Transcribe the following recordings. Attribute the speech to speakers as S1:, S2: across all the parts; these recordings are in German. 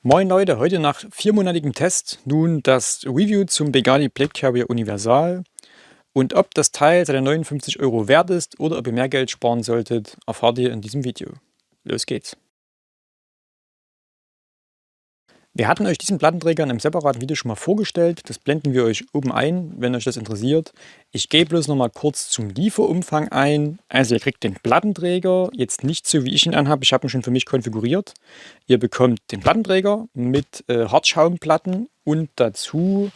S1: Moin Leute, heute nach 4-monatigem Test nun das Review zum Begani Blade Carrier Universal. Und ob das Teil seine 59 Euro wert ist oder ob ihr mehr Geld sparen solltet, erfahrt ihr in diesem Video. Los geht's! Wir hatten euch diesen Plattenträger in einem separaten Video schon mal vorgestellt. Das blenden wir euch oben ein, wenn euch das interessiert. Ich gehe bloß noch mal kurz zum Lieferumfang ein. Also ihr kriegt den Plattenträger, jetzt nicht so wie ich ihn anhabe. Ich habe ihn schon für mich konfiguriert. Ihr bekommt den Plattenträger mit Hartschaumplatten und dazu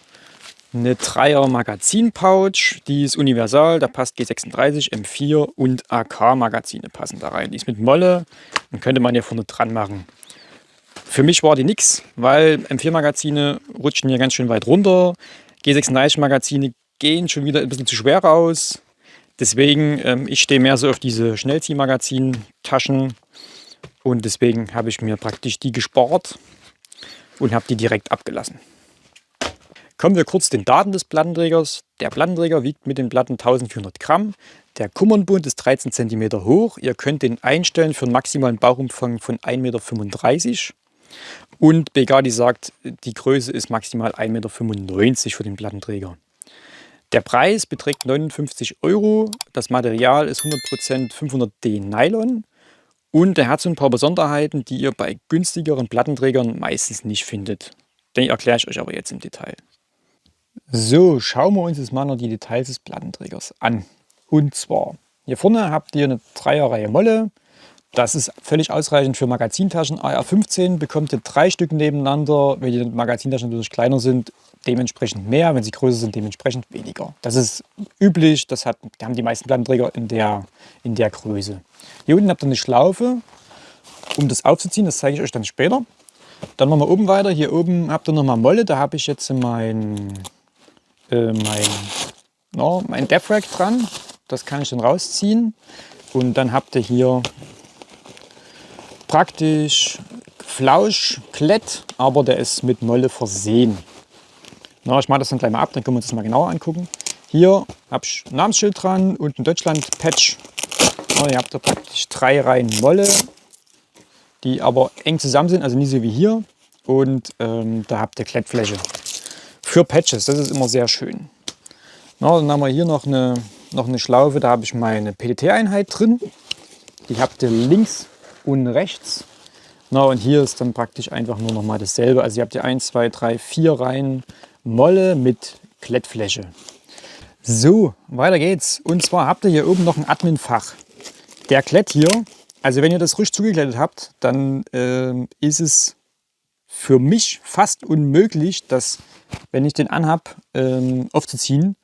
S1: eine 3er Magazin-Pouch. Die ist universal, da passt G36, M4 und AK-Magazine passen da rein. Die ist mit Molle, dann könnte man hier vorne dran machen. Für mich war die nix, weil M4-Magazine rutschen hier ganz schön weit runter. G36-Magazine gehen schon wieder ein bisschen zu schwer raus. Deswegen, ich stehe mehr so auf diese Schnellziehmagazin-Taschen. Und deswegen habe ich mir praktisch die gespart und habe die direkt abgelassen. Kommen wir kurz zu den Daten des Plattenträgers. Der Plattenträger wiegt mit den Platten 1400 Gramm. Der Kummernbund ist 13 cm hoch. Ihr könnt den einstellen für einen maximalen Bauchumfang von 1,35 m. Und Begani sagt, die Größe ist maximal 1,95 m für den Plattenträger. Der Preis beträgt 59 Euro. Das Material ist 100% 500D Nylon. Und er hat so ein paar Besonderheiten, die ihr bei günstigeren Plattenträgern meistens nicht findet. Die erkläre ich euch aber jetzt im Detail. So, schauen wir uns jetzt mal noch die Details des Plattenträgers an. Und zwar, hier vorne habt ihr eine 3er-Reihe Molle. Das ist völlig ausreichend für Magazintaschen. AR-15 bekommt ihr 3 Stück nebeneinander. Wenn die Magazintaschen natürlich kleiner sind, dementsprechend mehr. Wenn sie größer sind, dementsprechend weniger. Das ist üblich, das haben die meisten Plattenträger in der Größe. Hier unten habt ihr eine Schlaufe, um das aufzuziehen. Das zeige ich euch dann später. Dann machen wir oben weiter. Hier oben habt ihr nochmal Molle. Da habe ich jetzt mein Depth Rack dran. Das kann ich dann rausziehen. Und dann habt ihr hier praktisch Flauschklett, aber der ist mit Molle versehen. Na, ich mache das dann gleich mal ab, dann können wir uns das mal genauer angucken. Hier habe ich ein Namensschild dran und ein Deutschland-Patch. Ihr habt da praktisch 3 Reihen Molle, die aber eng zusammen sind, also nicht so wie hier. Und da habt ihr Klettfläche für Patches, das ist immer sehr schön. Na, dann haben wir hier noch eine Schlaufe, da habe ich meine PDT-Einheit drin. Die habt ihr links und rechts. Na, und hier ist dann praktisch einfach nur noch mal dasselbe. Also ihr habt hier 1, 2, 3, 4 Reihen Molle mit Klettfläche. So, weiter geht's. Und zwar habt ihr hier oben noch ein Admin-Fach. Der Klett hier, also wenn ihr das frisch zugeklettet habt, dann ist es für mich fast unmöglich, das, wenn ich den anhab, aufzuziehen.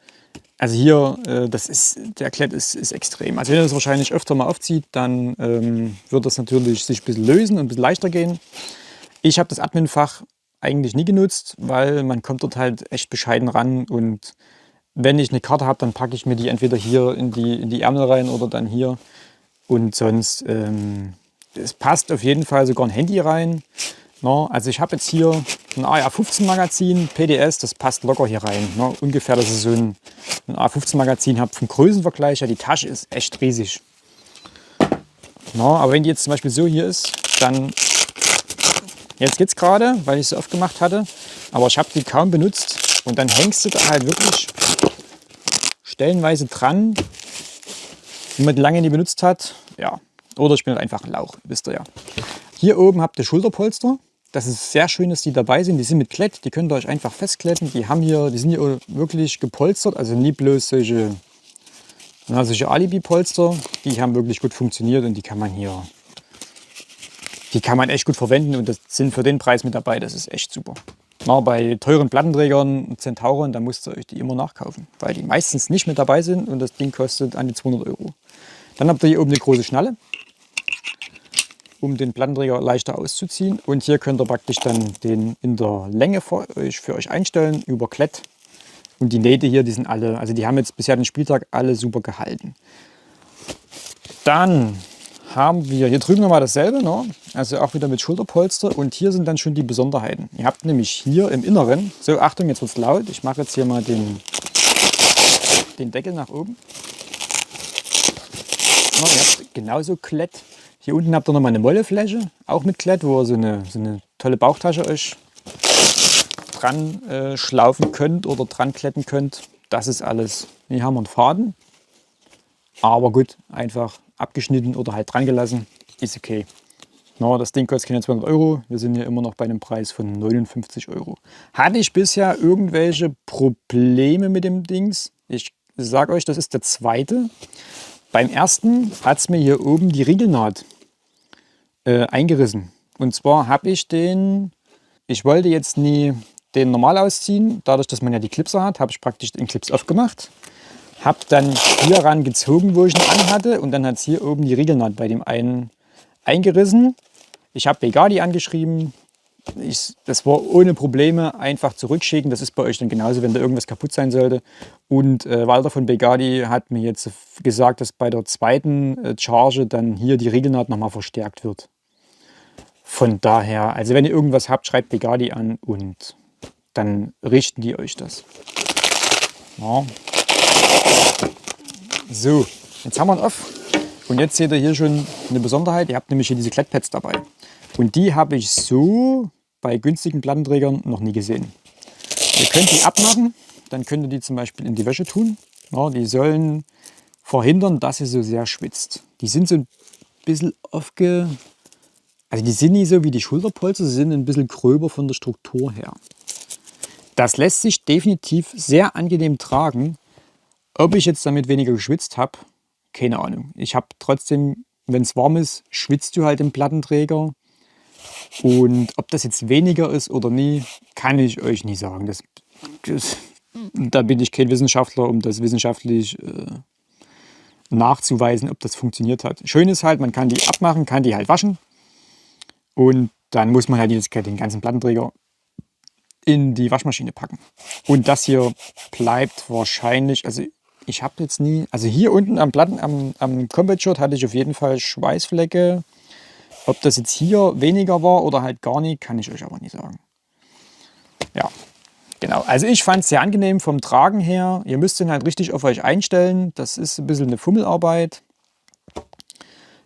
S1: Also hier, der Klett ist extrem. Also wenn ihr das wahrscheinlich öfter mal aufzieht, dann wird das natürlich sich ein bisschen lösen und ein bisschen leichter gehen. Ich habe das Admin-Fach eigentlich nie genutzt, weil man kommt dort halt echt bescheiden ran. Und wenn ich eine Karte habe, dann packe ich mir die entweder hier in die Ärmel rein oder dann hier. Und sonst, es passt auf jeden Fall sogar ein Handy rein. No, also ich habe jetzt hier ein AR-15 Magazin, PDS, das passt locker hier rein. No, ungefähr, dass ihr so ein AR-15 Magazin habt vom Größenvergleich. Ja, die Tasche ist echt riesig. No, aber wenn die jetzt zum Beispiel so hier ist, dann, jetzt geht's gerade, weil ich sie oft gemacht hatte, aber ich habe die kaum benutzt und dann hängst du da halt wirklich stellenweise dran, wenn man die lange nie benutzt hat. Ja, oder ich bin halt einfach ein Lauch, wisst ihr ja. Hier oben habt ihr Schulterpolster. Das ist sehr schön, dass die dabei sind. Die sind mit Klett, die könnt ihr euch einfach festkletten. Die sind hier wirklich gepolstert, also nie bloß solche Alibi-Polster. Die haben wirklich gut funktioniert und die kann man echt gut verwenden und das sind für den Preis mit dabei. Das ist echt super. Na, bei teuren Plattenträgern, Centauron, da müsst ihr euch die immer nachkaufen, weil die meistens nicht mit dabei sind und das Ding kostet an die 200 Euro. Dann habt ihr hier oben eine große Schnalle, um den Plattenträger leichter auszuziehen. Und hier könnt ihr praktisch dann den in der Länge für euch einstellen über Klett. Und die Nähte hier, die sind alle, also die haben jetzt bisher den Spieltag alle super gehalten. Dann haben wir hier drüben nochmal dasselbe, ne? Also auch wieder mit Schulterpolster. Und hier sind dann schon die Besonderheiten. Ihr habt nämlich hier im Inneren, so Achtung, jetzt wird es laut, ich mache jetzt hier mal den Deckel nach oben. Ihr habt genauso Klett. Hier unten habt ihr nochmal eine Mollefläche, auch mit Klett, wo ihr so eine tolle Bauchtasche euch dran schlaufen könnt oder dran kletten könnt. Das ist alles. Hier haben wir einen Faden. Aber gut, einfach abgeschnitten oder halt dran gelassen. Ist okay. No, das Ding kostet keine 200 Euro. Wir sind hier immer noch bei einem Preis von 59 Euro. Hatte ich bisher irgendwelche Probleme mit dem Dings? Ich sage euch, das ist der zweite. Beim ersten hat es mir hier oben die Riegelnaht eingerissen. Und zwar habe ich ich wollte jetzt nie den normal ausziehen. Dadurch, dass man ja die Clipser hat, habe ich praktisch den Clips aufgemacht. Habe dann hier ran gezogen, wo ich ihn anhatte. Und dann hat es hier oben die Riegelnaht bei dem einen eingerissen. Ich habe Begadi angeschrieben. Das war ohne Probleme einfach zurückschicken. Das ist bei euch dann genauso, wenn da irgendwas kaputt sein sollte. Und Walter von Begadi hat mir jetzt gesagt, dass bei der zweiten Charge dann hier die Riegelnaht nochmal verstärkt wird. Von daher, also wenn ihr irgendwas habt, schreibt Begadi an und dann richten die euch das. Ja. So, jetzt haben wir ihn auf. Und jetzt seht ihr hier schon eine Besonderheit. Ihr habt nämlich hier diese Klettpads dabei. Und die habe ich so bei günstigen Plattenträgern noch nie gesehen. Ihr könnt die abmachen, dann könnt ihr die zum Beispiel in die Wäsche tun. Ja, die sollen verhindern, dass sie so sehr schwitzt. Die sind so ein bisschen also die sind nicht so wie die Schulterpolster, sie sind ein bisschen gröber von der Struktur her. Das lässt sich definitiv sehr angenehm tragen. Ob ich jetzt damit weniger geschwitzt habe, keine Ahnung. Ich habe trotzdem, wenn es warm ist, schwitzt du halt im Plattenträger. Und ob das jetzt weniger ist oder nie, kann ich euch nicht sagen. Da bin ich kein Wissenschaftler, um das wissenschaftlich nachzuweisen, ob das funktioniert hat. Schön ist halt, man kann die abmachen, kann die halt waschen. Und dann muss man halt den ganzen Plattenträger in die Waschmaschine packen. Und das hier bleibt wahrscheinlich, also ich habe jetzt nie, also hier unten am Combat Shirt hatte ich auf jeden Fall Schweißflecke. Ob das jetzt hier weniger war oder halt gar nicht, kann ich euch aber nicht sagen. Ja, genau. Also ich fand es sehr angenehm vom Tragen her. Ihr müsst den halt richtig auf euch einstellen. Das ist ein bisschen eine Fummelarbeit.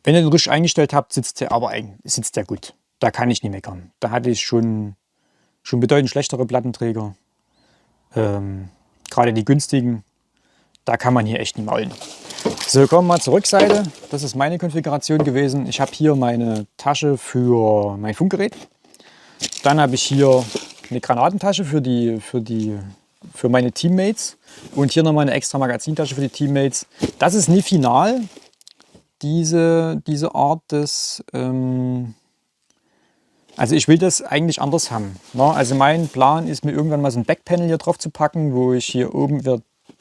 S1: Wenn ihr den richtig eingestellt habt, sitzt der gut. Da kann ich nicht meckern. Da hatte ich schon bedeutend schlechtere Plattenträger. Gerade die günstigen. Da kann man hier echt nicht maulen. So, kommen wir mal zur Rückseite. Das ist meine Konfiguration gewesen. Ich habe hier meine Tasche für mein Funkgerät. Dann habe ich hier eine Granatentasche für meine Teammates. Und hier nochmal eine extra Magazintasche für die Teammates. Das ist nie final, diese Art des... Also ich will das eigentlich anders haben. Also mein Plan ist, mir irgendwann mal so ein Backpanel hier drauf zu packen, wo ich hier oben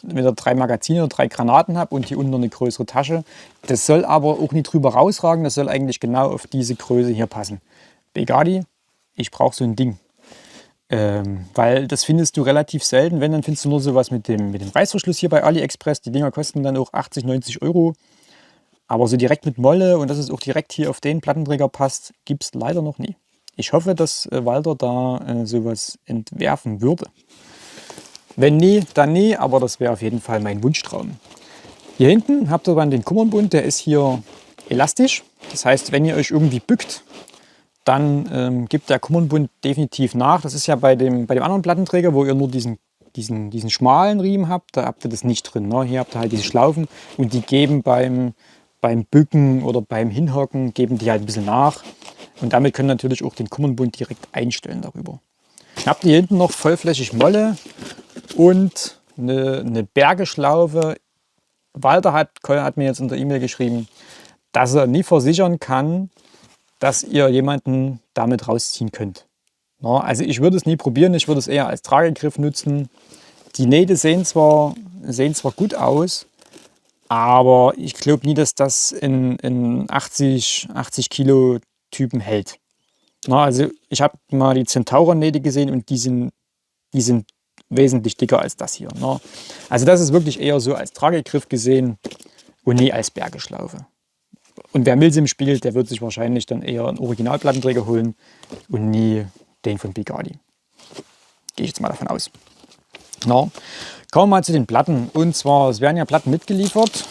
S1: wieder 3 Magazine oder 3 Granaten habe und hier unten noch eine größere Tasche. Das soll aber auch nicht drüber rausragen, das soll eigentlich genau auf diese Größe hier passen. Begadi, ich brauche so ein Ding. Weil das findest du relativ selten. Wenn, dann findest du nur sowas mit dem Reißverschluss hier bei AliExpress. Die Dinger kosten dann auch 80, 90 Euro. Aber so direkt mit Molle und dass es auch direkt hier auf den Plattenträger passt, gibt es leider noch nie. Ich hoffe, dass Walter da sowas entwerfen würde. Wenn nie, dann nie, aber das wäre auf jeden Fall mein Wunschtraum. Hier hinten habt ihr dann den Kummernbund, der ist hier elastisch. Das heißt, wenn ihr euch irgendwie bückt, dann gibt der Kummernbund definitiv nach. Das ist ja bei dem anderen Plattenträger, wo ihr nur diesen schmalen Riemen habt, da habt ihr das nicht drin. Ne? Hier habt ihr halt diese Schlaufen und die geben beim Bücken oder beim Hinhocken, geben die halt ein bisschen nach. Und damit können natürlich auch den Kummernbund direkt einstellen darüber. Dann habt ihr hier hinten noch vollflächig Molle und eine Bergeschlaufe. Walter hat mir jetzt in der E-Mail geschrieben, dass er nie versichern kann, dass ihr jemanden damit rausziehen könnt. Ja, also ich würde es nie probieren, ich würde es eher als Tragegriff nutzen. Die Nähte sehen zwar gut aus, aber ich glaube nie, dass das in 80 Kilo Typen hält. Na, also ich habe mal die Centauron-Nähte gesehen und die sind wesentlich dicker als das hier. Na. Also das ist wirklich eher so als Tragegriff gesehen und nie als Bergeschlaufe. Und wer Milsim spielt, der wird sich wahrscheinlich dann eher einen Originalplattenträger holen und nie den von Begadi. Gehe ich jetzt mal davon aus. Na. Kommen wir mal zu den Platten. Und zwar, es werden ja Platten mitgeliefert.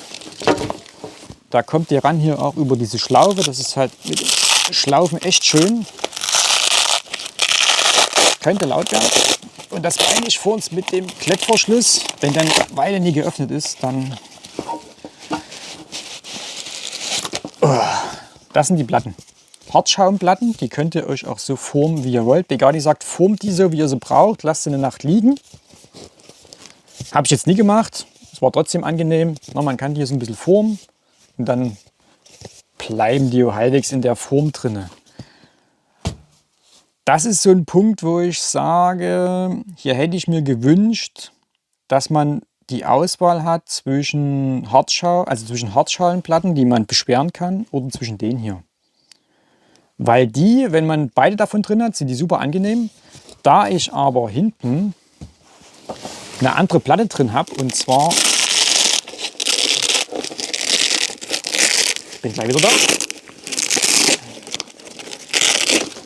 S1: Da kommt ihr ran hier auch über diese Schlaufe. Das ist halt mit den Schlaufen echt schön. könnte laut werden. Und das meine ich vor uns mit dem Klettverschluss. Wenn dann eine Weile nie geöffnet ist, dann... Das sind die Platten. Hartschaumplatten, die könnt ihr euch auch so formen, wie ihr wollt. Begani sagt, formt die so, wie ihr sie braucht. Lasst sie eine Nacht liegen. Habe ich jetzt nie gemacht. Es war trotzdem angenehm. Na, man kann die hier so ein bisschen formen und dann bleiben die halbwegs in der Form drin. Das ist so ein Punkt, wo ich sage, hier hätte ich mir gewünscht, dass man die Auswahl hat zwischen zwischen Hartschalenplatten, die man beschweren kann, oder zwischen denen hier. Weil die, wenn man beide davon drin hat, sind die super angenehm. Da ich aber hinten eine andere Platte drin habe, und zwar, bin gleich wieder da.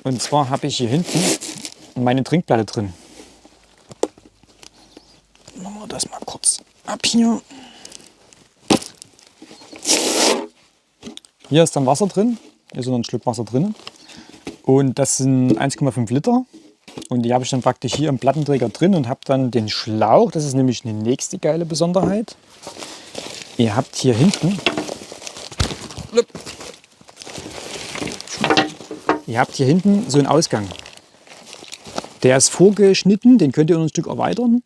S1: Und zwar habe ich hier hinten meine Trinkplatte drin. Machen wir das mal kurz ab hier. Hier ist dann Wasser drin. Hier ist noch ein Schluck Wasser drin. Und das sind 1,5 Liter. Und die habe ich dann praktisch hier im Plattenträger drin und habe dann den Schlauch. Das ist nämlich eine nächste geile Besonderheit. Ihr habt hier hinten... Ihr habt hier hinten so einen Ausgang. Der ist vorgeschnitten, den könnt ihr noch ein Stück erweitern.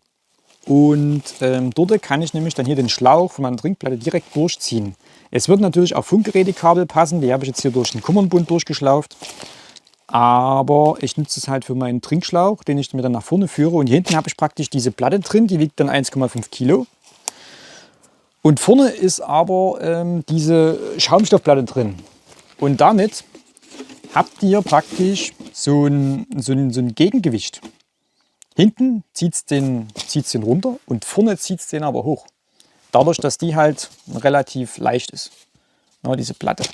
S1: Und dort kann ich nämlich dann hier den Schlauch von meiner Trinkplatte direkt durchziehen. Es wird natürlich auch Funkgerätekabel passen, die habe ich jetzt hier durch den Kummernbund durchgeschlauft. Aber ich nutze es halt für meinen Trinkschlauch, den ich mir dann nach vorne führe. Und hier hinten habe ich praktisch diese Platte drin, die wiegt dann 1,5 Kilo. Und vorne ist aber diese Schaumstoffplatte drin. Und damit habt ihr praktisch so ein Gegengewicht. Hinten zieht es den runter und vorne zieht es den aber hoch. Dadurch, dass die halt relativ leicht ist, ja, diese Platte.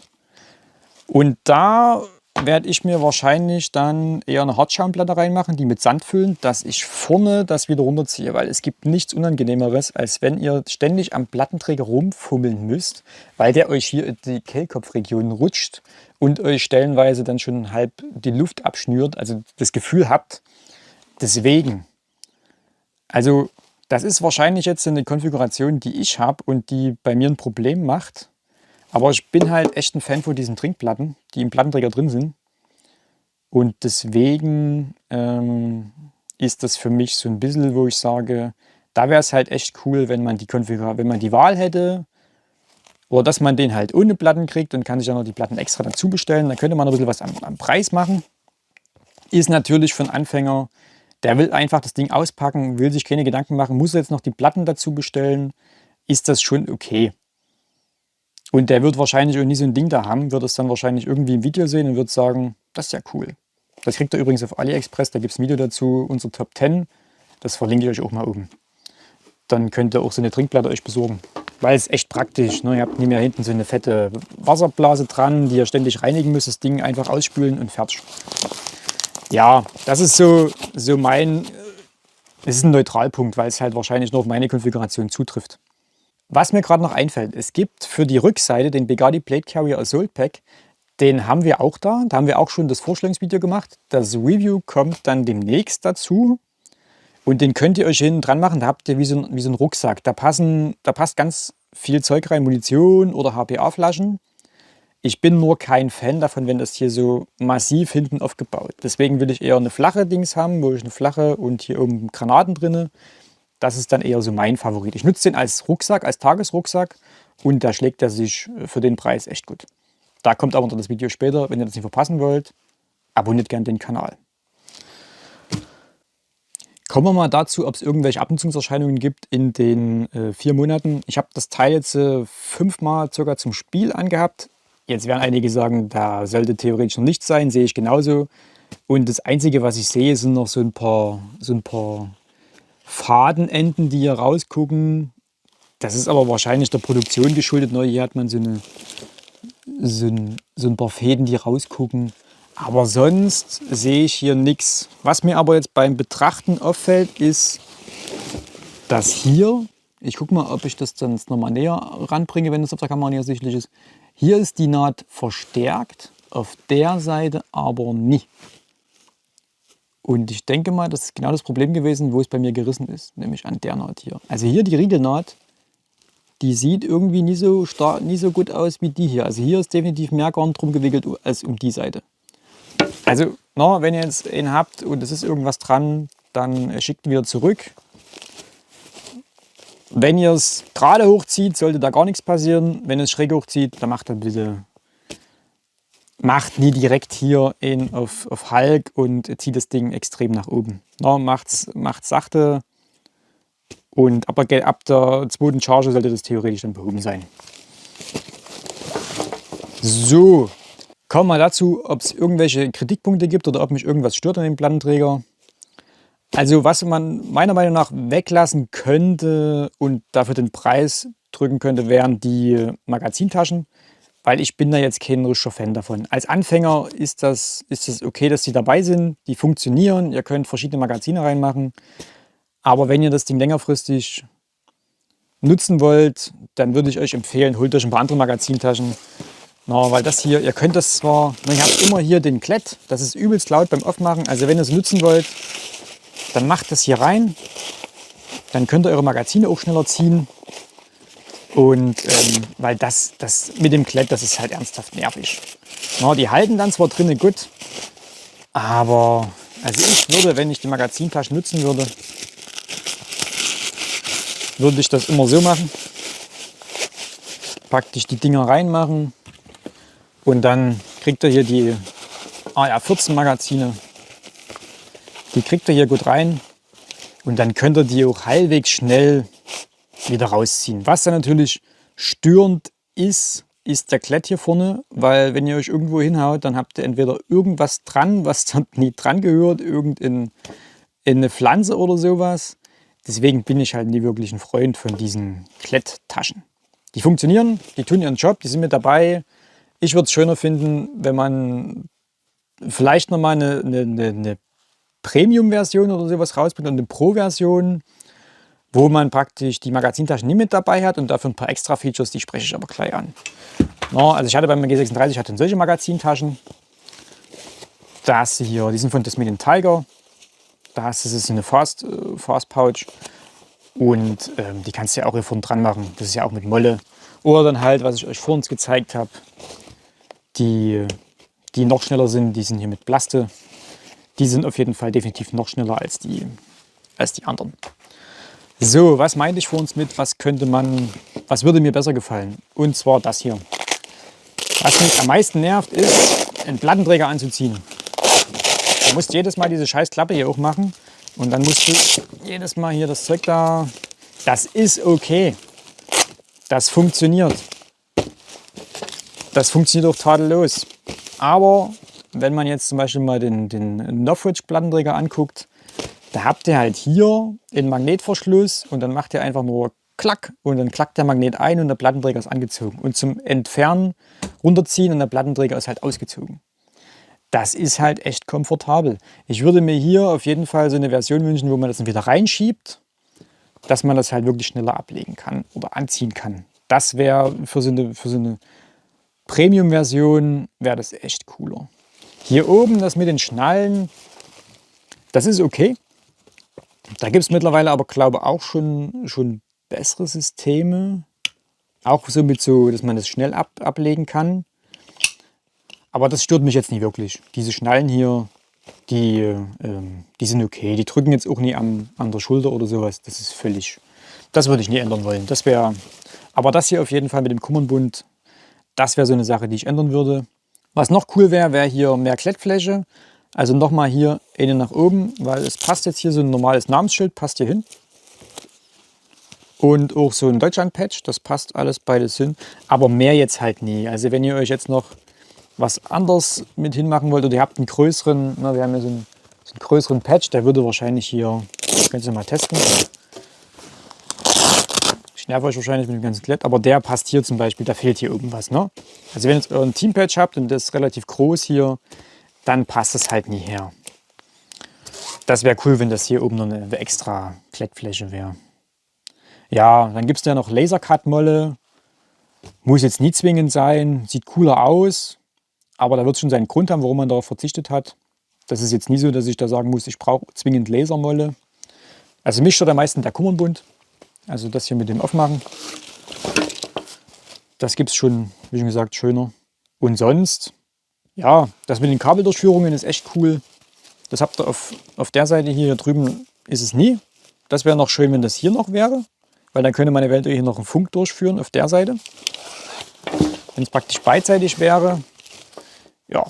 S1: Und da werde ich mir wahrscheinlich dann eher eine Hartschaumplatte reinmachen, die mit Sand füllen, dass ich vorne das wieder runterziehe. Weil es gibt nichts Unangenehmeres, als wenn ihr ständig am Plattenträger rumfummeln müsst, weil der euch hier in die Kehlkopfregion rutscht und euch stellenweise dann schon halb die Luft abschnürt. Also das Gefühl habt, deswegen. Also das ist wahrscheinlich jetzt eine Konfiguration, die ich habe und die bei mir ein Problem macht. Aber ich bin halt echt ein Fan von diesen Trinkplatten, die im Plattenträger drin sind. Und deswegen ist das für mich so ein bisschen, wo ich sage, da wäre es halt echt cool, wenn man die Wahl hätte. Oder dass man den halt ohne Platten kriegt und kann sich dann noch die Platten extra dazu bestellen. Dann könnte man ein bisschen was am Preis machen. Ist natürlich für einen Anfänger, der will einfach das Ding auspacken, will sich keine Gedanken machen, muss jetzt noch die Platten dazu bestellen, ist das schon okay. Und der wird wahrscheinlich auch nie so ein Ding da haben, wird es dann wahrscheinlich irgendwie im Video sehen und wird sagen, das ist ja cool. Das kriegt ihr übrigens auf AliExpress, da gibt es ein Video dazu, unsere Top 10. Das verlinke ich euch auch mal oben. Dann könnt ihr auch so eine Trinkplatte euch besorgen. Weil es echt praktisch, ne? Ihr habt nicht mehr hinten so eine fette Wasserblase dran, die ihr ständig reinigen müsst, das Ding einfach ausspülen und fertig. Ja, das ist so mein, es ist ein Neutralpunkt, weil es halt wahrscheinlich nur auf meine Konfiguration zutrifft. Was mir gerade noch einfällt, es gibt für die Rückseite den Begani Plate Carrier Assault Pack, den haben wir auch da haben wir auch schon das Vorstellungsvideo gemacht. Das Review kommt dann demnächst dazu und den könnt ihr euch hinten dran machen, da habt ihr wie so ein Rucksack, da passt ganz viel Zeug rein, Munition oder HPA-Flaschen. Ich bin nur kein Fan davon, wenn das hier so massiv hinten aufgebaut. Deswegen will ich eher eine flache Dings haben, wo ich eine flache und hier oben Granaten drin. Das ist dann eher so mein Favorit. Ich nutze den als Rucksack, als Tagesrucksack und da schlägt er sich für den Preis echt gut. Da kommt aber unter das Video später. Wenn ihr das nicht verpassen wollt, abonniert gerne den Kanal. Kommen wir mal dazu, ob es irgendwelche Abnutzungserscheinungen gibt in den 4 Monaten. Ich habe das Teil jetzt 5-mal circa zum Spiel angehabt. Jetzt werden einige sagen, da sollte theoretisch noch nichts sein, sehe ich genauso. Und das Einzige, was ich sehe, sind noch so ein paar Fadenenden, die hier rausgucken. Das ist aber wahrscheinlich der Produktion geschuldet. Hier hat man so ein paar Fäden, die rausgucken. Aber sonst sehe ich hier nichts. Was mir aber jetzt beim Betrachten auffällt, ist, dass hier, ich gucke mal, ob ich das dann nochmal näher ranbringe, wenn das auf der Kamera nicht ersichtlich ist. Hier ist die Naht verstärkt, auf der Seite aber nicht. Und ich denke mal, das ist genau das Problem gewesen, wo es bei mir gerissen ist, nämlich an der Naht hier. Also hier die Riegelnaht, die sieht irgendwie nie so stark, nie so gut aus wie die hier. Also hier ist definitiv mehr Garn drum gewickelt als um die Seite. Also, na, wenn ihr jetzt einen habt und es ist irgendwas dran, dann schickt ihn wieder zurück. Wenn ihr es gerade hochzieht, sollte da gar nichts passieren. Wenn es schräg hochzieht, dann macht bitte, macht nie direkt hier auf Halk und zieht das Ding extrem nach oben. Na, macht's sachte und ab der zweiten Charge sollte das theoretisch dann behoben sein. So, kommen wir dazu, ob es irgendwelche Kritikpunkte gibt oder ob mich irgendwas stört an dem Plattenträger. Also was man meiner Meinung nach weglassen könnte und dafür den Preis drücken könnte, wären die Magazintaschen, weil ich bin da jetzt kein richtiger Fan davon. Als Anfänger ist das okay, dass die dabei sind, die funktionieren, ihr könnt verschiedene Magazine reinmachen, aber wenn ihr das Ding längerfristig nutzen wollt, dann würde ich euch empfehlen, holt euch ein paar andere Magazintaschen. Na, weil das hier, ihr könnt das zwar, ihr habt immer hier den Klett, das ist übelst laut beim Aufmachen, also wenn ihr es nutzen wollt, dann macht das hier rein, dann könnt ihr eure Magazine auch schneller ziehen. Und weil das mit dem Klett, das ist halt ernsthaft nervig. Na, die halten dann zwar drinnen gut, aber also ich würde, wenn ich die Magazintaschen nutzen würde, würde ich das immer so machen. Praktisch die Dinger reinmachen und dann kriegt ihr hier die AR14 Magazine. Die kriegt ihr hier gut rein und dann könnt ihr die auch halbwegs schnell wieder rausziehen. Was dann natürlich störend ist, ist der Klett hier vorne, weil wenn ihr euch irgendwo hinhaut, dann habt ihr entweder irgendwas dran, was da nie dran gehört, irgendeine Pflanze oder sowas. Deswegen bin ich halt nie wirklich ein Freund von diesen Kletttaschen. Die funktionieren, die tun ihren Job, die sind mit dabei. Ich würde es schöner finden, wenn man vielleicht nochmal eine Premium-Version oder sowas rausbringt und eine Pro-Version, wo man praktisch die Magazintaschen nicht mit dabei hat und dafür ein paar extra Features, die spreche ich aber gleich an. No, also ich hatte beim G36 solche Magazintaschen. Da hast du hier, die sind von Tasmanian Tiger. Da hast du so eine Fast Pouch und die kannst du ja auch hier vorne dran machen. Das ist ja auch mit Molle. Oder dann halt, was ich euch vorhin gezeigt habe, die noch schneller sind, die sind hier mit Plaste. Die sind auf jeden Fall definitiv noch schneller als die anderen. So, was meinte ich vor uns mit, was würde mir besser gefallen? Und zwar das hier. Was mich am meisten nervt, ist, einen Plattenträger anzuziehen. Du musst jedes Mal diese scheiß Klappe hier auch machen und dann musst du jedes Mal hier das Zeug da. Das ist okay. Das funktioniert. Das funktioniert auch tadellos. Aber wenn man jetzt zum Beispiel mal den Northridge-Plattenträger anguckt, da habt ihr halt hier einen Magnetverschluss und dann macht ihr einfach nur Klack und dann klackt der Magnet ein und der Plattenträger ist angezogen. Und zum Entfernen runterziehen und der Plattenträger ist halt ausgezogen. Das ist halt echt komfortabel. Ich würde mir hier auf jeden Fall so eine Version wünschen, wo man das dann wieder reinschiebt, dass man das halt wirklich schneller ablegen kann oder anziehen kann. Das wäre für so eine Premium-Version wäre das echt cooler. Hier oben das mit den Schnallen, das ist okay. Da gibt es mittlerweile aber, glaube ich, auch schon bessere Systeme. Auch so mit so, dass man das schnell ablegen kann. Aber das stört mich jetzt nicht wirklich. Diese Schnallen hier, die sind okay. Die drücken jetzt auch nie an der Schulter oder sowas. Das ist völlig, das würde ich nie ändern wollen. Aber das hier auf jeden Fall mit dem Kummernbund, das wäre so eine Sache, die ich ändern würde. Was noch cool wäre, wäre hier mehr Klettfläche. Also nochmal hier eine nach oben, weil es passt jetzt hier so ein normales Namensschild, passt hier hin. Und auch so ein Deutschland-Patch, das passt alles beides hin. Aber mehr jetzt halt nie. Also wenn ihr euch jetzt noch was anderes mit hinmachen wollt oder ihr habt einen größeren, wir haben hier so einen größeren Patch, der würde wahrscheinlich hier, das könnt ihr mal testen. Ich nerve euch wahrscheinlich mit dem ganzen Klett, aber der passt hier zum Beispiel, da fehlt hier irgendwas. Ne? Also wenn ihr jetzt euren Team-Patch habt und das ist relativ groß hier, dann passt es halt nie her. Das wäre cool, wenn das hier oben noch eine extra Klettfläche wäre. Ja, dann gibt es ja noch Lasercut-Molle. Muss jetzt nie zwingend sein, sieht cooler aus, aber da wird es schon seinen Grund haben, warum man darauf verzichtet hat. Das ist jetzt nie so, dass ich da sagen muss, ich brauche zwingend Lasermolle. Also mich stört am meisten der Kummernbund. Also das hier mit dem Aufmachen. Das gibt es schon, wie schon gesagt, schöner. Und sonst, ja, das mit den Kabeldurchführungen ist echt cool. Das habt ihr auf der Seite hier drüben ist es nie. Das wäre noch schön, wenn das hier noch wäre. Weil dann könnte man eventuell hier noch einen Funk durchführen auf der Seite. Wenn es praktisch beidseitig wäre. Ja,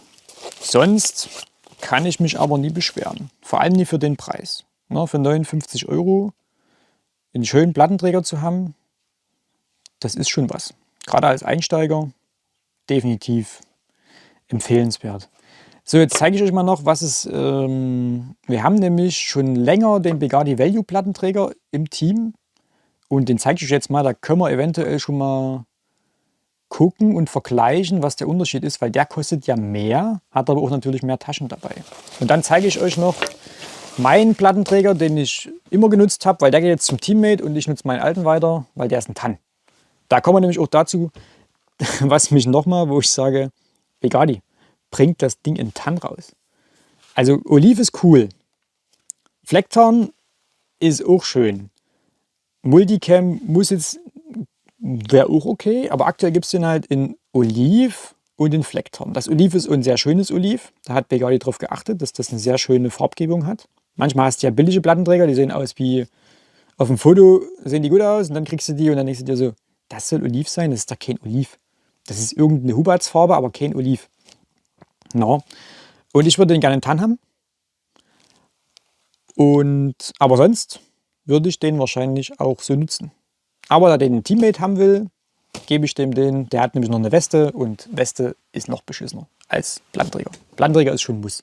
S1: sonst kann ich mich aber nie beschweren. Vor allem nie für den Preis. Na, für 59 € einen schönen Plattenträger zu haben, das ist schon was. Gerade als Einsteiger definitiv empfehlenswert. So, jetzt zeige ich euch mal noch, was es. Wir haben nämlich schon länger den Begadi Value Plattenträger im Team. Und den zeige ich euch jetzt mal. Da können wir eventuell schon mal gucken und vergleichen, was der Unterschied ist, weil der kostet ja mehr, hat aber auch natürlich mehr Taschen dabei. Und dann zeige ich euch noch meinen Plattenträger, den ich immer genutzt habe, weil der geht jetzt zum Teammate und ich nutze meinen alten weiter, weil der ist ein Tann. Da kommen wir nämlich auch dazu, was mich nochmal, wo ich sage, Begadi, bringt das Ding in Tann raus. Also Oliv ist cool. Flecktarn ist auch schön. Multicam muss jetzt, wäre auch okay, aber aktuell gibt es den halt in Oliv und in Flecktarn. Das Oliv ist ein sehr schönes Oliv. Da hat Begadi darauf geachtet, dass das eine sehr schöne Farbgebung hat. Manchmal hast du ja billige Plattenträger, die sehen aus wie auf dem Foto, sehen die gut aus und dann kriegst du die und dann denkst du dir so, das soll Oliv sein, das ist doch kein Oliv. Das ist irgendeine Hubertsfarbe, aber kein Oliv. No. Und ich würde den gerne in Tann haben. Aber sonst würde ich den wahrscheinlich auch so nutzen. Aber da den ein Teammate haben will, gebe ich dem den. Der hat nämlich noch eine Weste und Weste ist noch beschissener als Plattenträger. Plattenträger ist schon ein Muss.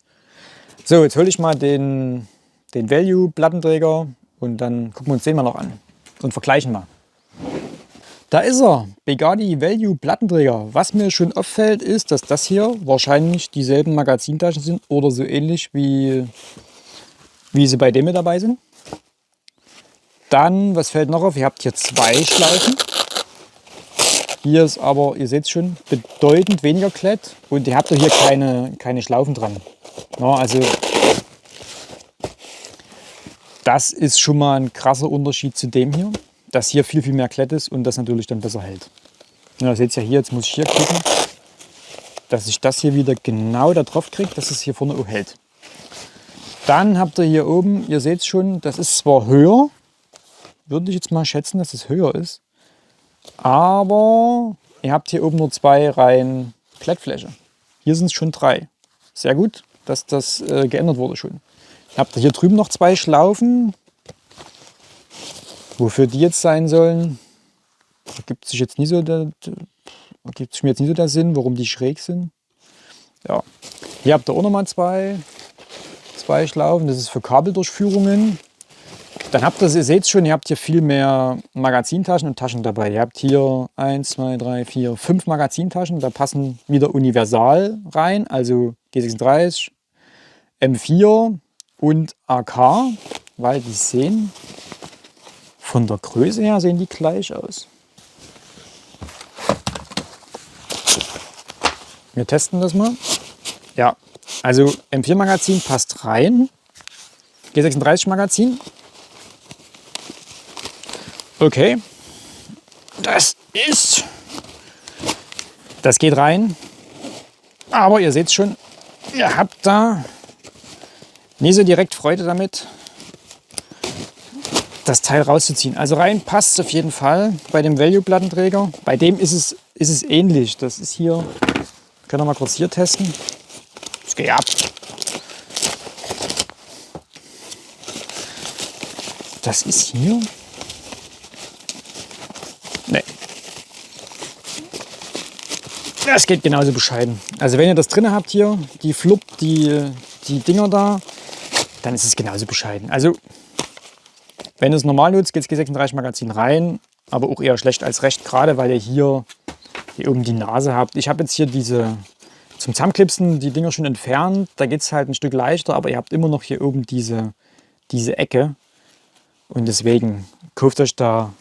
S1: So, jetzt hole ich mal den Value Plattenträger und dann gucken wir uns den mal noch an und vergleichen mal. Da ist er, Begadi Value Plattenträger. Was mir schon auffällt, ist, dass das hier wahrscheinlich dieselben Magazintaschen sind oder so ähnlich wie sie bei dem mit dabei sind. Dann, was fällt noch auf? Ihr habt hier 2 Schlaufen. Hier ist aber, ihr seht schon, bedeutend weniger Klett und ihr habt hier keine Schlaufen dran. Ja, also das ist schon mal ein krasser Unterschied zu dem hier, dass hier viel, viel mehr Klett ist und das natürlich dann besser hält. Ja, seht ihr ja hier, jetzt muss ich hier gucken, dass ich das hier wieder genau da drauf kriege, dass es hier vorne auch hält. Dann habt ihr hier oben, ihr seht schon, das ist zwar höher, würde ich jetzt mal schätzen, dass es höher ist, aber ihr habt hier oben nur 2 Reihen Klettfläche. Hier sind es schon 3. Sehr gut, dass das geändert wurde schon. Habt ihr hier drüben noch 2 Schlaufen. Wofür die jetzt sein sollen, ergibt sich mir jetzt nie so der Sinn, warum die schräg sind. Ja. Hier habt ihr auch nochmal 2 Schlaufen. Das ist für Kabeldurchführungen. Dann habt ihr, ihr seht schon, ihr habt hier viel mehr Magazintaschen und Taschen dabei. Ihr habt hier 1, 2, 3, 4, 5 Magazintaschen. Da passen wieder universal rein, also G36, M4 und AK, weil die sehen von der Größe her sehen die gleich aus. Wir testen das mal. Ja, also M4 Magazin passt rein. G36 Magazin. Okay. Das geht rein. Aber ihr seht schon, ihr habt da nie so direkt Freude damit, das Teil rauszuziehen. Also rein passt es auf jeden Fall bei dem Value-Plattenträger. Bei dem ist es ähnlich. Das ist hier, können wir mal kurz hier testen. Das geht ab. Das ist hier. Nee. Das geht genauso bescheiden. Also wenn ihr das drin habt hier, die Dinger da, dann ist es genauso bescheiden. Also wenn ihr es normal nutzt, geht das G36 Magazin rein, aber auch eher schlecht als recht, gerade weil ihr hier oben die Nase habt. Ich habe jetzt hier zum Zusammenklipsen die Dinger schon entfernt, da geht es halt ein Stück leichter, aber ihr habt immer noch hier oben diese Ecke und deswegen kauft euch da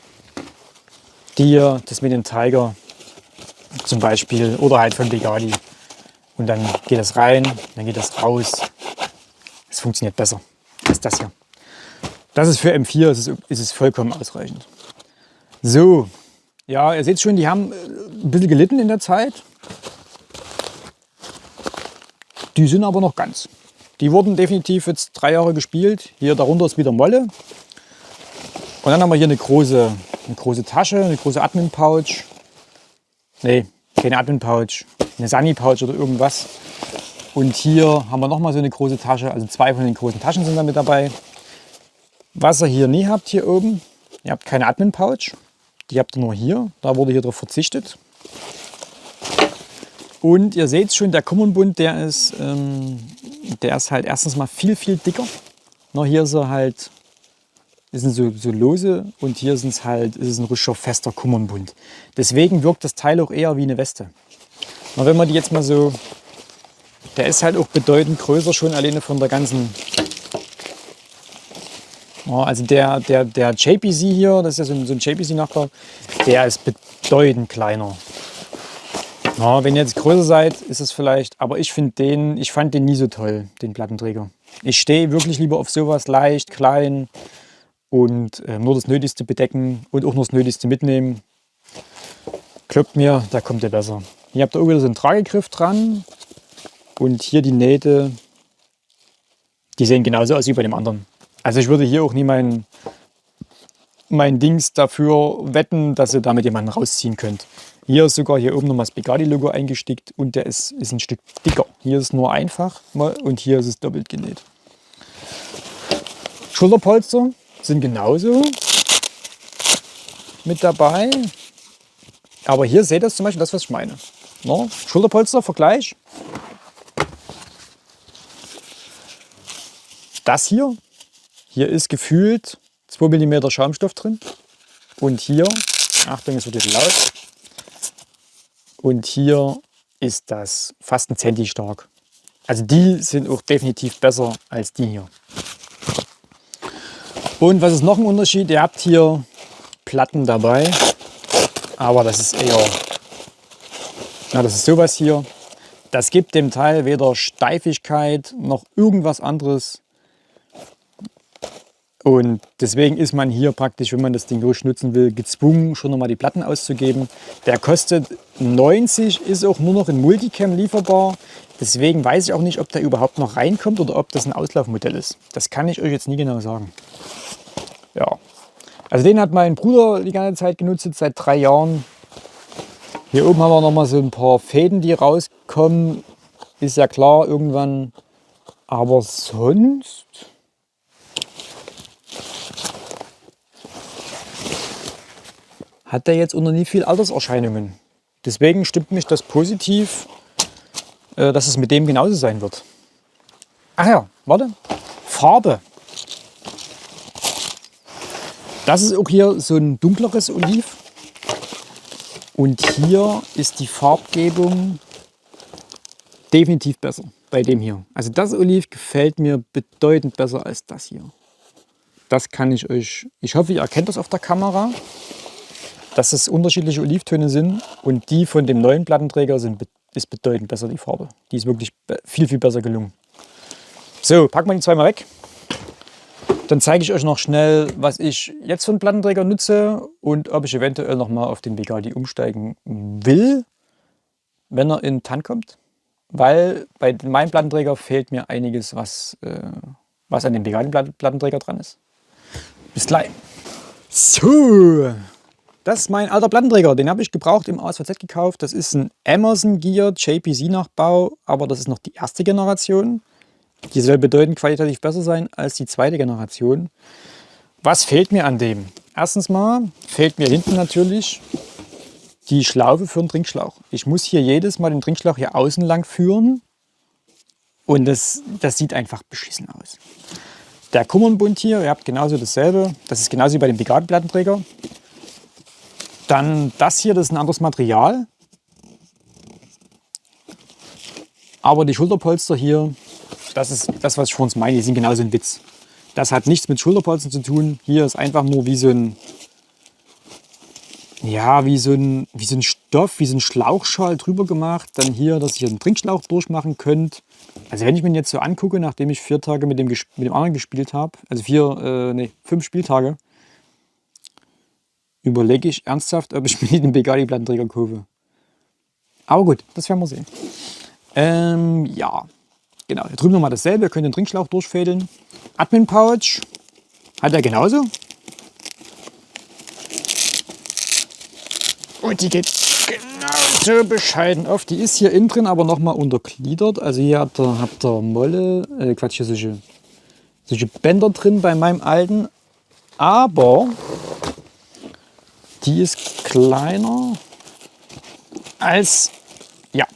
S1: das mit dem Tiger zum Beispiel oder halt von Begadi und dann geht das rein, dann geht das raus Es funktioniert besser als das hier. Das ist für M4 ist es vollkommen ausreichend. So, ja, ihr seht schon, die haben ein bisschen gelitten in der Zeit. Die sind aber noch ganz. Die wurden definitiv jetzt 3 Jahre gespielt. Hier darunter ist wieder Molle. Und dann haben wir hier eine große Tasche, eine große Admin-Pouch. Nee, keine Admin-Pouch, eine Sunny-Pouch oder irgendwas. Und hier haben wir nochmal so eine große Tasche. Also 2 von den großen Taschen sind da mit dabei. Was ihr hier nie habt, hier oben, ihr habt keine Admin-Pouch. Die habt ihr nur hier. Da wurde hier drauf verzichtet. Und ihr seht schon, der Common-Bund, der ist halt erstens mal viel, viel dicker. Noch hier ist er halt, sind so lose und hier ist es ein richtig fester Common-Bund. Deswegen wirkt das Teil auch eher wie eine Weste. Und wenn man die jetzt mal so, der ist halt auch bedeutend größer schon alleine von der ganzen, ja, also der JPC hier, das ist ja so ein JPC-Nachbau, der ist bedeutend kleiner. Ja, wenn ihr jetzt größer seid, ist es vielleicht, aber ich fand den nie so toll, den Plattenträger. Ich stehe wirklich lieber auf sowas leicht, klein und nur das Nötigste bedecken und auch nur das Nötigste mitnehmen. Glaubt mir, da kommt ihr besser. Hier habt ihr auch wieder so einen Tragegriff dran und hier die Nähte, die sehen genauso aus wie bei dem anderen. Also ich würde hier auch nie mein Dings dafür wetten, dass ihr damit jemanden rausziehen könnt. Hier ist sogar hier oben nochmal das Bugatti-Logo eingestickt und der ist ein Stück dicker. Hier ist es nur einfach und hier ist es doppelt genäht. Schulterpolster sind genauso mit dabei. Aber hier seht ihr zum Beispiel das, was ich meine. No? Schulterpolster, Vergleich. Das hier ist gefühlt 2 mm Schaumstoff drin. Und hier, Achtung, es wird jetzt laut. Und hier ist das fast 1 Zenti stark. Also die sind auch definitiv besser als die hier. Und was ist noch ein Unterschied? Ihr habt hier Platten dabei, aber das ist eher, das ist sowas hier. Das gibt dem Teil weder Steifigkeit noch irgendwas anderes. Und deswegen ist man hier praktisch, wenn man das Ding durchnutzen will, gezwungen, schon nochmal die Platten auszugeben. Der kostet 90, ist auch nur noch in Multicam lieferbar. Deswegen weiß ich auch nicht, ob der überhaupt noch reinkommt oder ob das ein Auslaufmodell ist. Das kann ich euch jetzt nie genau sagen. Ja, also den hat mein Bruder die ganze Zeit genutzt, seit 3 Jahren. Hier oben haben wir nochmal so ein paar Fäden, die rauskommen. Ist ja klar, irgendwann. Aber sonst hat der jetzt unter nie viel Alterserscheinungen. Deswegen stimmt mich das positiv, dass es mit dem genauso sein wird. Ach ja, warte. Farbe. Das ist auch hier so ein dunkleres Oliv. Und hier ist die Farbgebung definitiv besser bei dem hier. Also das Oliv gefällt mir bedeutend besser als das hier. Das kann ich euch, ich hoffe, ihr erkennt das auf der Kamera, dass es unterschiedliche Olivtöne sind und die von dem neuen Plattenträger ist bedeutend besser, die Farbe. Die ist wirklich viel, viel besser gelungen. So, packen wir die 2 mal weg. Dann zeige ich euch noch schnell, was ich jetzt für einen Plattenträger nutze und ob ich eventuell noch mal auf den Bugatti umsteigen will, wenn er in TAN kommt. Weil bei meinem Plattenträger fehlt mir einiges, was an dem Bugatti-Plattenträger dran ist. Bis gleich. So, das ist mein alter Plattenträger. Den habe ich gebraucht im ASVZ gekauft. Das ist ein Emerson Gear JPC-Nachbau, aber das ist noch die erste Generation. Die soll bedeutend qualitativ besser sein als die zweite Generation. Was fehlt mir an dem? Erstens mal fehlt mir hinten natürlich die Schlaufe für den Trinkschlauch. Ich muss hier jedes Mal den Trinkschlauch hier außen lang führen und das sieht einfach beschissen aus. Der Kummernbund hier, ihr habt genauso dasselbe. Das ist genauso wie bei dem Bugatti-Plattenträger. Dann das hier, das ist ein anderes Material. Aber die Schulterpolster hier, das ist das, was ich vorhin meine, die sind genauso ein Witz. Das hat nichts mit Schulterpolstern zu tun. Hier ist einfach nur wie so ein, ja, wie so ein Stoff, wie so ein Schlauchschal drüber gemacht. Dann hier, dass ihr einen Trinkschlauch durchmachen könnt. Also wenn ich mir ihn jetzt so angucke, nachdem ich 4 Tage mit dem anderen gespielt habe, also 5 Spieltage, überlege ich ernsthaft, ob ich mir den Bugatti-Plattenträger kaufe. Aber gut, das werden wir sehen. Ja, genau. Hier drüben nochmal dasselbe. Ihr könnt den Trinkschlauch durchfädeln. Admin-Pouch hat er genauso. Und die geht genauso bescheiden auf. Die ist hier innen drin aber nochmal untergliedert. Also hier habt ihr Molle, hier solche Bänder drin bei meinem alten. Aber die ist kleiner als, ja.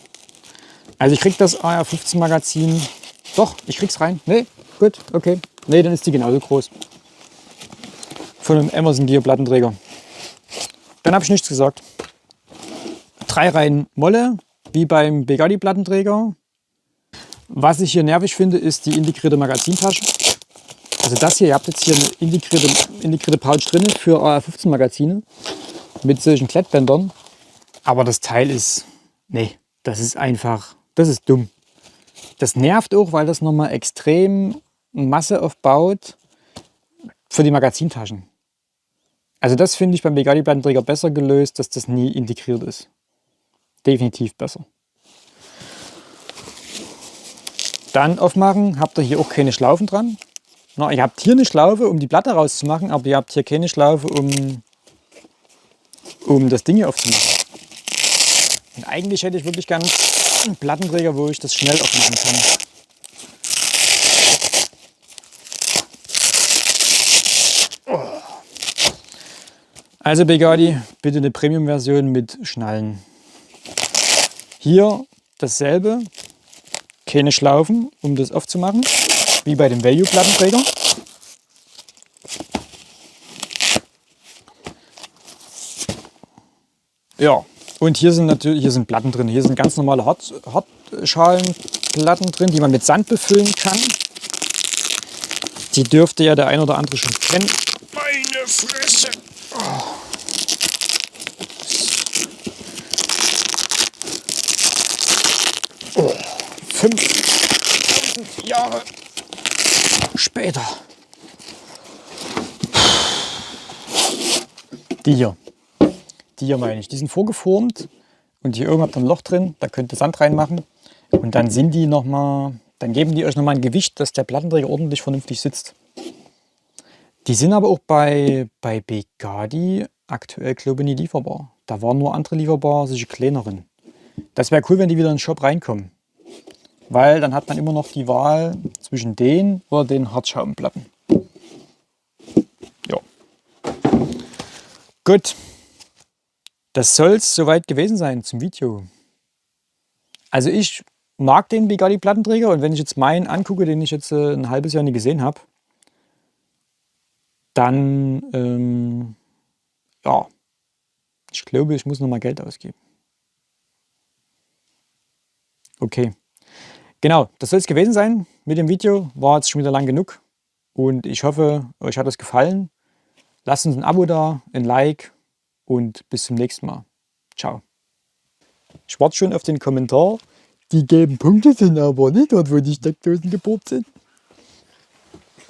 S1: Also ich krieg das AR-15 Magazin. Doch, ich krieg's rein. Nee, gut, okay. Nee, dann ist die genauso groß. Von einem Amazon Gear Plattenträger. Dann habe ich nichts gesagt. 3 Reihen Molle, wie beim Bugatti Plattenträger. Was ich hier nervig finde, ist die integrierte Magazintasche. Also das hier, ihr habt jetzt hier eine integrierte Pouch drin für AR-15 Magazine mit solchen Klettbändern. Aber das Teil ist, nee, das ist dumm. Das nervt auch, weil das nochmal extrem Masse aufbaut für die Magazintaschen. Also das finde ich beim Bugatti Plattenträger besser gelöst, dass das nie integriert ist. Definitiv besser. Dann aufmachen, habt ihr hier auch keine Schlaufen dran. Na, ihr habt hier eine Schlaufe, um die Platte rauszumachen, aber ihr habt hier keine Schlaufe, um das Ding hier aufzumachen. Und eigentlich hätte ich wirklich gern einen Plattenträger, wo ich das schnell aufmachen kann. Also Bugatti, bitte eine Premium-Version mit Schnallen. Hier dasselbe, keine Schlaufen, um das aufzumachen, wie bei dem Value-Plattenträger. Ja, und hier sind Platten drin. Hier sind ganz normale Hartschalenplatten drin, die man mit Sand befüllen kann. Die dürfte ja der ein oder andere schon kennen. Meine Fresse! Oh. 5000 Jahre später. Die hier meine ich, die sind vorgeformt und hier oben habt ihr ein Loch drin, da könnt ihr Sand reinmachen und dann sind die dann geben die euch nochmal ein Gewicht, dass der Plattenträger ordentlich vernünftig sitzt. Die sind aber auch bei Bugatti aktuell, glaube ich, nie lieferbar. Da waren nur andere lieferbar, solche kleineren. Das wäre cool, wenn die wieder in den Shop reinkommen. Weil dann hat man immer noch die Wahl zwischen den oder den Hartschaumplatten. Ja. Gut. Das soll es soweit gewesen sein zum Video. Also ich mag den Bugatti Plattenträger und wenn ich jetzt meinen angucke, den ich jetzt ein halbes Jahr nicht gesehen habe, dann ja, ich glaube, ich muss noch mal Geld ausgeben. Okay. Genau, das soll es gewesen sein mit dem Video. War jetzt schon wieder lang genug. Und ich hoffe, euch hat es gefallen. Lasst uns ein Abo da, ein Like und bis zum nächsten Mal. Ciao. Ich warte schon auf den Kommentar. Die gelben Punkte sind aber nicht dort, wo die Steckdosen gebohrt sind.